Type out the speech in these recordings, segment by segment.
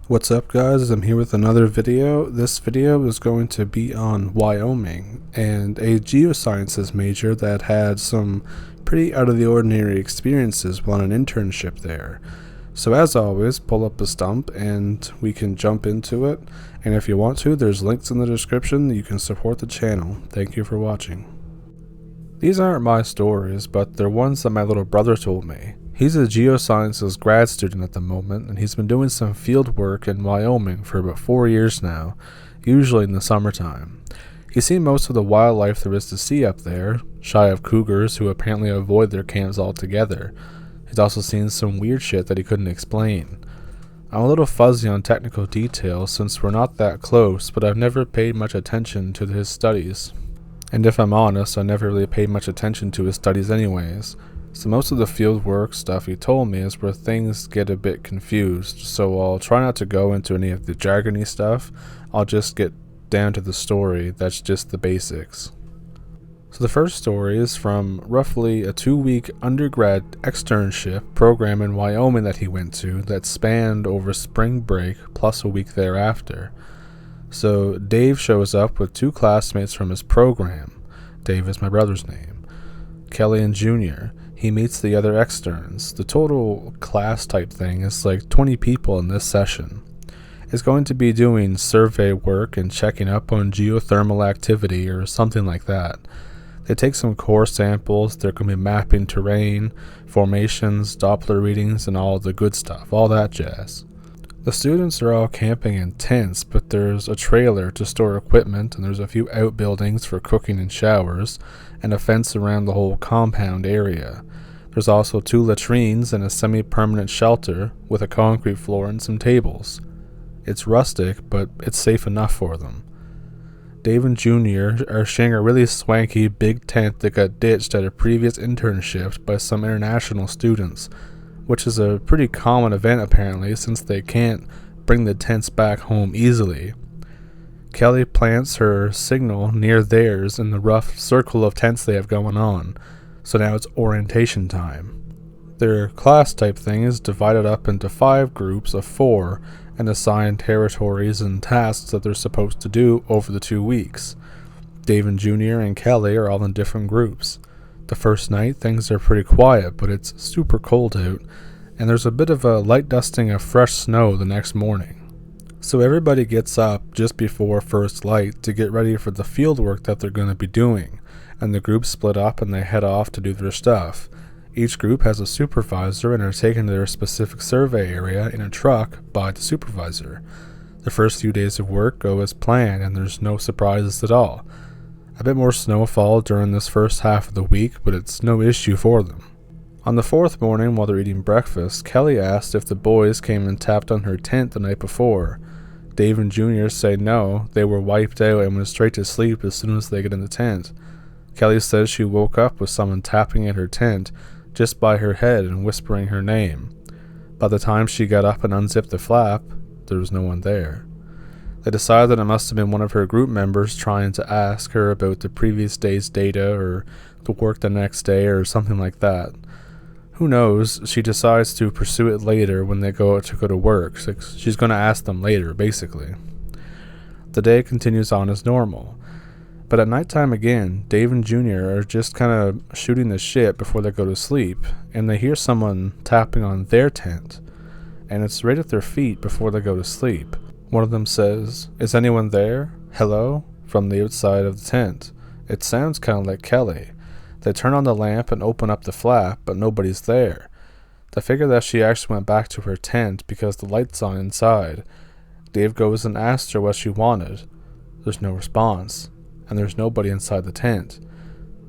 What's up guys, I'm here with another video. This video is going to be on Wyoming and a geosciences major that had some pretty out of the ordinary experiences while on an internship there. So as always, pull up a stump and we can jump into it. And if you want to, there's links in the description that you can support the channel. Thank you for watching. These aren't my stories, but they're ones that my little brother told me. He's a geosciences grad student at the moment, and he's been doing some field work in Wyoming for about 4 years now, usually in the summertime. He's seen most of the wildlife there is to see up there, shy of cougars who apparently avoid their camps altogether. He's also seen some weird shit that he couldn't explain. I'm a little fuzzy on technical details since we're not that close, but I've never paid much attention to his studies. And if I'm honest, I never really paid much attention to his studies anyways. So most of the field work stuff he told me is where things get a bit confused, so I'll try not to go into any of the jargony stuff. I'll just get down to the story that's just the basics. So the first story is from roughly a 2-week undergrad externship program in Wyoming that he went to that spanned over spring break plus a week thereafter. So Dave shows up with 2 classmates from his program. Dave is my brother's name. Kelly and Junior. He meets the other externs. The total class type thing is like 20 people in this session. It's going to be doing survey work and checking up on geothermal activity or something like that. They take some core samples. They're going to be mapping terrain, formations, Doppler readings, and all the good stuff, all that jazz. The students are all camping in tents, but there's a trailer to store equipment, and there's a few outbuildings for cooking and showers, and a fence around the whole compound area. There's also 2 latrines and a semi-permanent shelter with a concrete floor and some tables. It's rustic, but it's safe enough for them. Dave and Junior are sharing a really swanky big tent that got ditched at a previous internship by some international students, which is a pretty common event apparently since they can't bring the tents back home easily. Kelly plants her signal near theirs in the rough circle of tents they have going on, so now it's orientation time. Their class type thing is divided up into 5 groups of 4 and assigned territories and tasks that they're supposed to do over the 2 weeks. Dave and Junior and Kelly are all in different groups. The first night things are pretty quiet, but it's super cold out, and there's a bit of a light dusting of fresh snow the next morning. So everybody gets up just before first light to get ready for the field work that they're going to be doing, and the groups split up and they head off to do their stuff. Each group has a supervisor and are taken to their specific survey area in a truck by the supervisor. The first few days of work go as planned and there's no surprises at all. A bit more snowfall during this first half of the week, but it's no issue for them. On the 4th morning, while they're eating breakfast, Kelly asked if the boys came and tapped on her tent the night before. Dave and Junior say no, they were wiped out and went straight to sleep as soon as they get in the tent. Kelly says she woke up with someone tapping at her tent just by her head and whispering her name. By the time she got up and unzipped the flap, there was no one there. They decided that it must have been one of her group members trying to ask her about the previous day's data or the work the next day or something like that. Who knows, she decides to pursue it later when they go to work. She's going to ask them later, basically. The day continues on as normal. But at nighttime again, Dave and Junior are just kind of shooting the shit before they go to sleep, and they hear someone tapping on their tent, and it's right at their feet before they go to sleep. One of them says, "Is anyone there? Hello?" from the outside of the tent. It sounds kind of like Kelly. They turn on the lamp and open up the flap, but nobody's there. They figure that she actually went back to her tent because the light's on inside. Dave goes and asks her what she wanted. There's no response, and there's nobody inside the tent,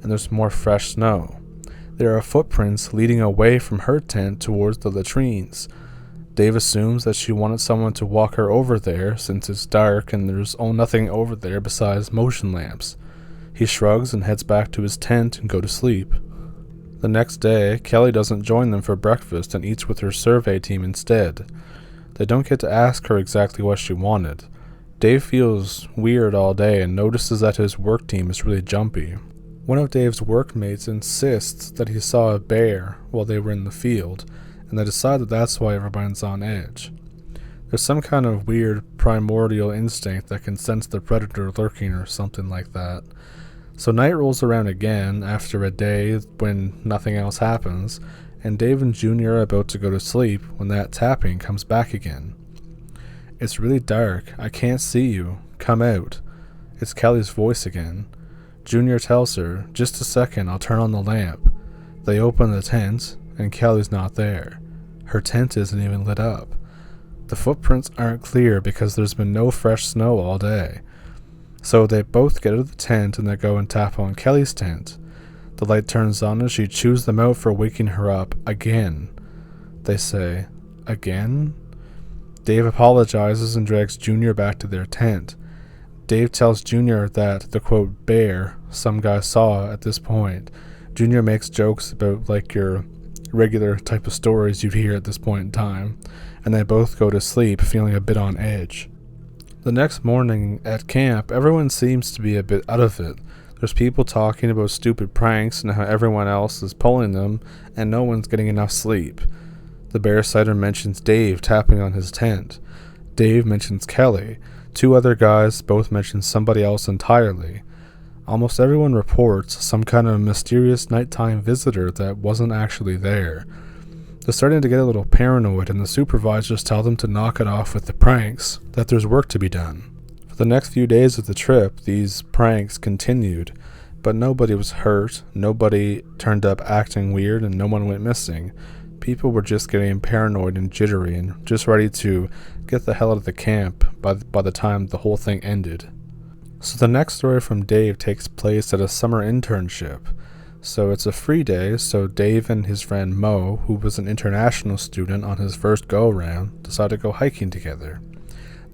and there's more fresh snow. There are footprints leading away from her tent towards the latrines. Dave assumes that she wanted someone to walk her over there since it's dark and there's nothing over there besides motion lamps. He shrugs and heads back to his tent and go to sleep. The next day, Kelly doesn't join them for breakfast and eats with her survey team instead. They don't get to ask her exactly what she wanted. Dave feels weird all day and notices that his work team is really jumpy. One of Dave's workmates insists that he saw a bear while they were in the field, and they decide that that's why everybody's on edge. There's some kind of weird primordial instinct that can sense the predator lurking or something like that. So night rolls around again after a day when nothing else happens, and Dave and Junior are about to go to sleep when that tapping comes back again. "It's really dark. I can't see you. Come out." It's Kelly's voice again. Junior tells her, "Just a second, I'll turn on the lamp." They open the tent, and Kelly's not there. Her tent isn't even lit up. The footprints aren't clear because there's been no fresh snow all day. So they both get out of the tent and they go and tap on Kelly's tent. The light turns on and she chews them out for waking her up again. They say, "Again?" Dave apologizes and drags Junior back to their tent. Dave tells Junior that the quote bear some guy saw at this point. Junior makes jokes about like your regular type of stories you'd hear at this point in time, and they both go to sleep feeling a bit on edge. The next morning at camp, everyone seems to be a bit out of it. There's people talking about stupid pranks and how everyone else is pulling them, and no one's getting enough sleep. The bear sighter mentions Dave tapping on his tent. Dave mentions Kelly. Two other guys both mention somebody else entirely. Almost everyone reports some kind of mysterious nighttime visitor that wasn't actually there. They're starting to get a little paranoid, and the supervisors tell them to knock it off with the pranks, that there's work to be done. For the next few days of the trip, these pranks continued, but nobody was hurt, nobody turned up acting weird, and no one went missing. People were just getting paranoid and jittery and just ready to get the hell out of the camp by the time the whole thing ended. So the next story from Dave takes place at a summer internship. So it's a free day, so Dave and his friend Mo, who was an international student on his first go-around, decide to go hiking together.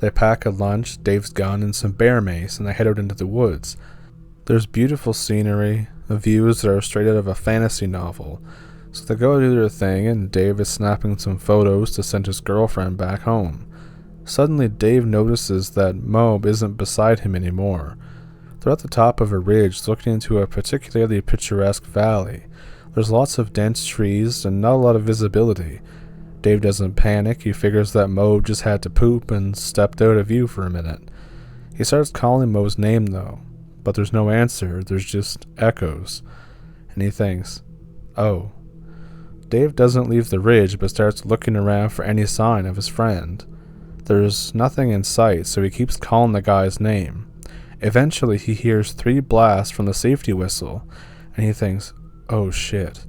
They pack a lunch, Dave's gun, and some bear mace, and they head out into the woods. There's beautiful scenery, views that are straight out of a fantasy novel. So they go do their thing, and Dave is snapping some photos to send his girlfriend back home. Suddenly Dave notices that Mo isn't beside him anymore. They're at the top of a ridge looking into a particularly picturesque valley. There's lots of dense trees and not a lot of visibility. Dave doesn't panic. He figures that Mo just had to poop and stepped out of view for a minute. He starts calling Mo's name though, but there's no answer. There's just echoes. And he thinks, "Oh." Dave doesn't leave the ridge but starts looking around for any sign of his friend. There's nothing in sight, so he keeps calling the guy's name. Eventually, he hears 3 blasts from the safety whistle, and he thinks, "Oh shit."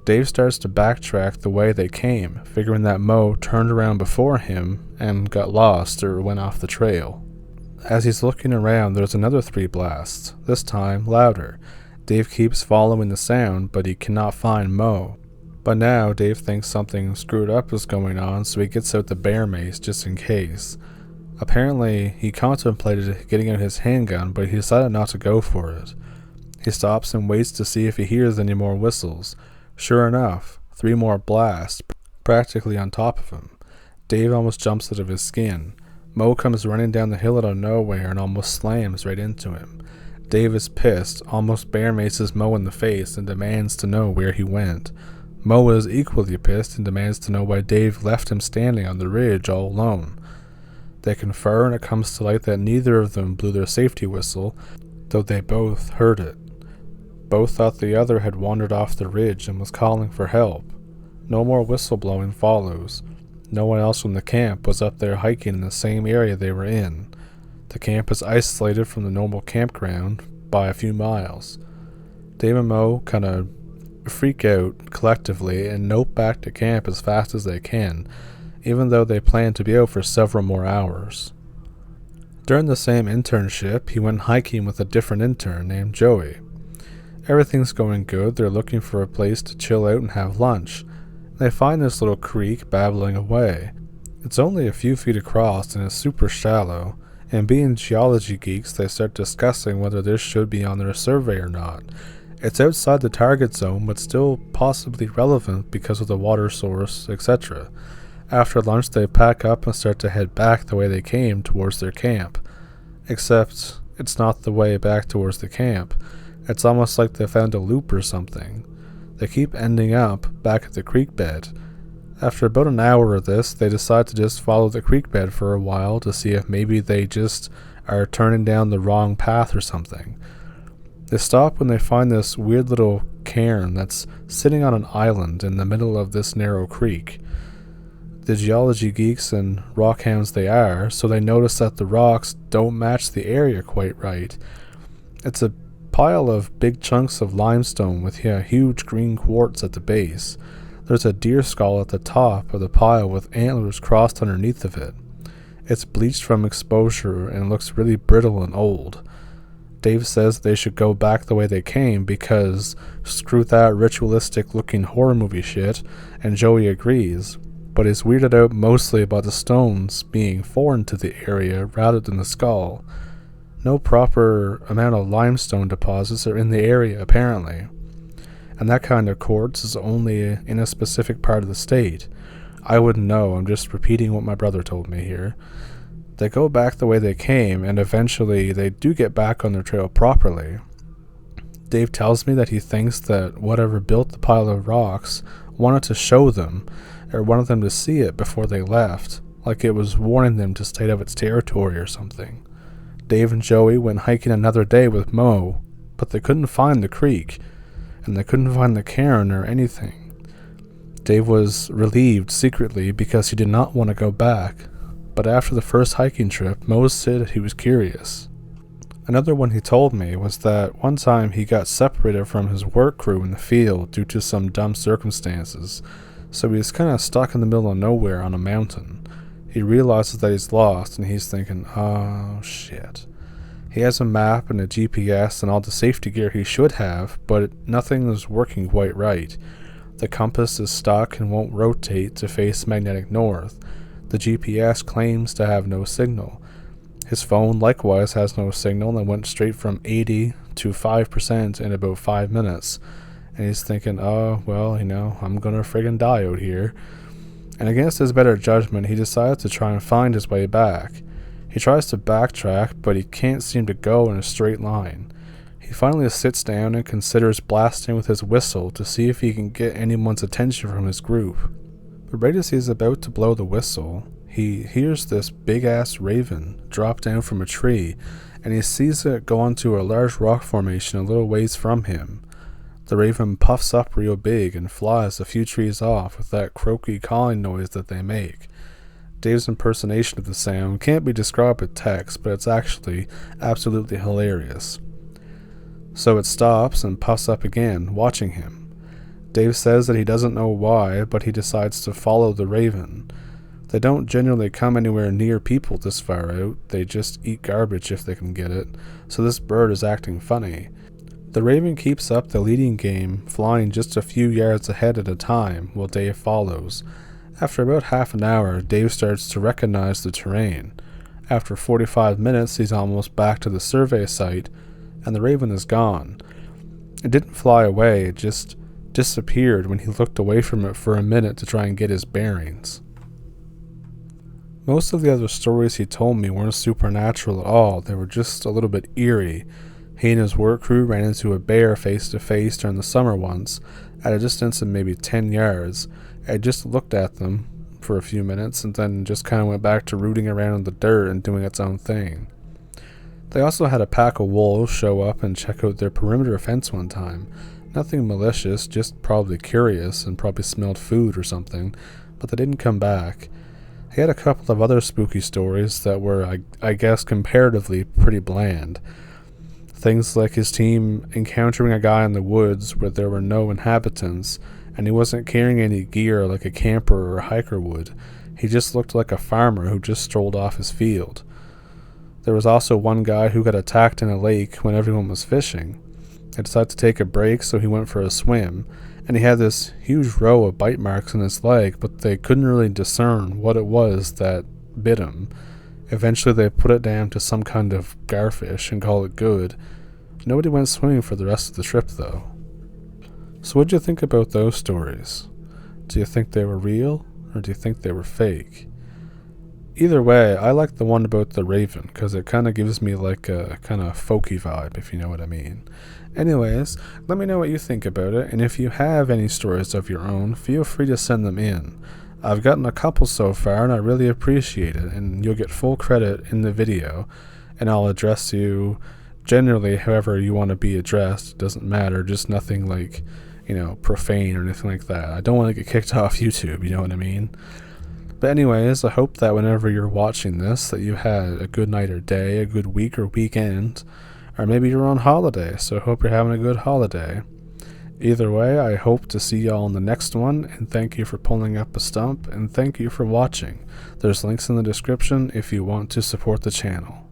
Dave starts to backtrack the way they came, figuring that Mo turned around before him and got lost or went off the trail. As he's looking around, there's another 3 blasts, this time louder. Dave keeps following the sound, but he cannot find Mo. But now, Dave thinks something screwed up is going on, so he gets out the bear mace just in case. Apparently, he contemplated getting out his handgun, but he decided not to go for it. He stops and waits to see if he hears any more whistles. Sure enough, 3 more blasts, practically on top of him. Dave almost jumps out of his skin. Mo comes running down the hill out of nowhere and almost slams right into him. Dave is pissed, almost bear maces Mo in the face, and demands to know where he went. Mo is equally pissed and demands to know why Dave left him standing on the ridge all alone. They confer, and it comes to light that neither of them blew their safety whistle, though they both heard it. Both thought the other had wandered off the ridge and was calling for help. No more whistleblowing follows. No one else from the camp was up there hiking in the same area they were in. The camp is isolated from the normal campground by a few miles. Dave and Mo kind of freak out collectively and nope back to camp as fast as they can, even though they plan to be out for several more hours. During the same internship, he went hiking with a different intern named Joey. Everything's going good. They're looking for a place to chill out and have lunch. They find this little creek babbling away. It's only a few feet across and is super shallow, and being geology geeks, they start discussing whether this should be on their survey or not. It's outside the target zone, but still possibly relevant because of the water source, etc. After lunch, they pack up and start to head back the way they came towards their camp. Except, it's not the way back towards the camp. It's almost like they found a loop or something. They keep ending up back at the creek bed. After about an hour of this, they decide to just follow the creek bed for a while to see if maybe they just are turning down the wrong path or something. They stop when they find this weird little cairn that's sitting on an island in the middle of this narrow creek. The geology geeks and rock hounds they are, so they notice that the rocks don't match the area quite right. It's a pile of big chunks of limestone with huge green quartz at the base. There's a deer skull at the top of the pile with antlers crossed underneath of it. It's bleached from exposure and looks really brittle and old. Dave says they should go back the way they came because screw that ritualistic looking horror movie shit, and Joey agrees, but is weirded out mostly about the stones being foreign to the area rather than the skull. No proper amount of limestone deposits are in the area apparently, and that kind of quartz is only in a specific part of the state. I wouldn't know, I'm just repeating what my brother told me here. They go back the way they came, and eventually they do get back on their trail properly. Dave tells me that he thinks that whatever built the pile of rocks wanted to show them, or wanted them to see it before they left, like it was warning them to stay out of its territory or something. Dave and Joey went hiking another day with Mo, but they couldn't find the creek, and they couldn't find the cairn or anything. Dave was relieved secretly because he did not want to go back, but after the first hiking trip, Mo said he was curious. Another one he told me was that one time he got separated from his work crew in the field due to some dumb circumstances, so he was kind of stuck in the middle of nowhere on a mountain. He realizes that he's lost, and he's thinking, oh shit. He has a map and a GPS and all the safety gear he should have, but nothing is working quite right. The compass is stuck and won't rotate to face magnetic north. The GPS claims to have no signal. His phone likewise has no signal and went straight from 80 to 5% in about 5 minutes. And he's thinking, oh, well, I'm gonna friggin' die out here. And against his better judgment, he decides to try and find his way back. He tries to backtrack, but he can't seem to go in a straight line. He finally sits down and considers blasting with his whistle to see if he can get anyone's attention from his group. But right as he's about to blow the whistle, he hears this big-ass raven drop down from a tree, and he sees it go onto a large rock formation a little ways from him. The raven puffs up real big and flies a few trees off with that croaky calling noise that they make. Dave's impersonation of the sound can't be described with text, but it's actually absolutely hilarious. So it stops and puffs up again, watching him. Dave says that he doesn't know why, but he decides to follow the raven. They don't generally come anywhere near people this far out, they just eat garbage if they can get it, so this bird is acting funny. The raven keeps up the leading game, flying just a few yards ahead at a time, while Dave follows. After about half an hour, Dave starts to recognize the terrain. After 45 minutes, he's almost back to the survey site, and the raven is gone. It didn't fly away, it just disappeared when he looked away from it for a minute to try and get his bearings. Most of the other stories he told me weren't supernatural at all, they were just a little bit eerie. He and his work crew ran into a bear face to face during the summer once, at a distance of maybe 10 yards. I just looked at them for a few minutes and then just kind of went back to rooting around in the dirt and doing its own thing. They also had a pack of wolves show up and check out their perimeter fence one time. Nothing malicious, just probably curious and probably smelled food or something, but they didn't come back. He had a couple of other spooky stories that were, I guess, comparatively pretty bland. Things like his team encountering a guy in the woods where there were no inhabitants, and he wasn't carrying any gear like a camper or a hiker would. He just looked like a farmer who just strolled off his field. There was also one guy who got attacked in a lake when everyone was fishing. He decided to take a break, so he went for a swim, and he had this huge row of bite marks on his leg, but they couldn't really discern what it was that bit him. Eventually they put it down to some kind of garfish and called it good. Nobody went swimming for the rest of the trip, though. So what'd you think about those stories? Do you think they were real, or do you think they were fake? Either way, I like the one about the raven, because it kind of gives me like a kind of folky vibe, if you know what I mean. Anyways, let me know what you think about it, and if you have any stories of your own, feel free to send them in. I've gotten a couple so far, and I really appreciate it, and you'll get full credit in the video, and I'll address you generally however you want to be addressed. It doesn't matter, just nothing like, profane or anything like that. I don't want to get kicked off YouTube, you know what I mean? But anyways, I hope that whenever you're watching this, that you had a good night or day, a good week or weekend, or maybe you're on holiday, so I hope you're having a good holiday. Either way, I hope to see y'all in the next one, and thank you for pulling up a stump, and thank you for watching. There's links in the description if you want to support the channel.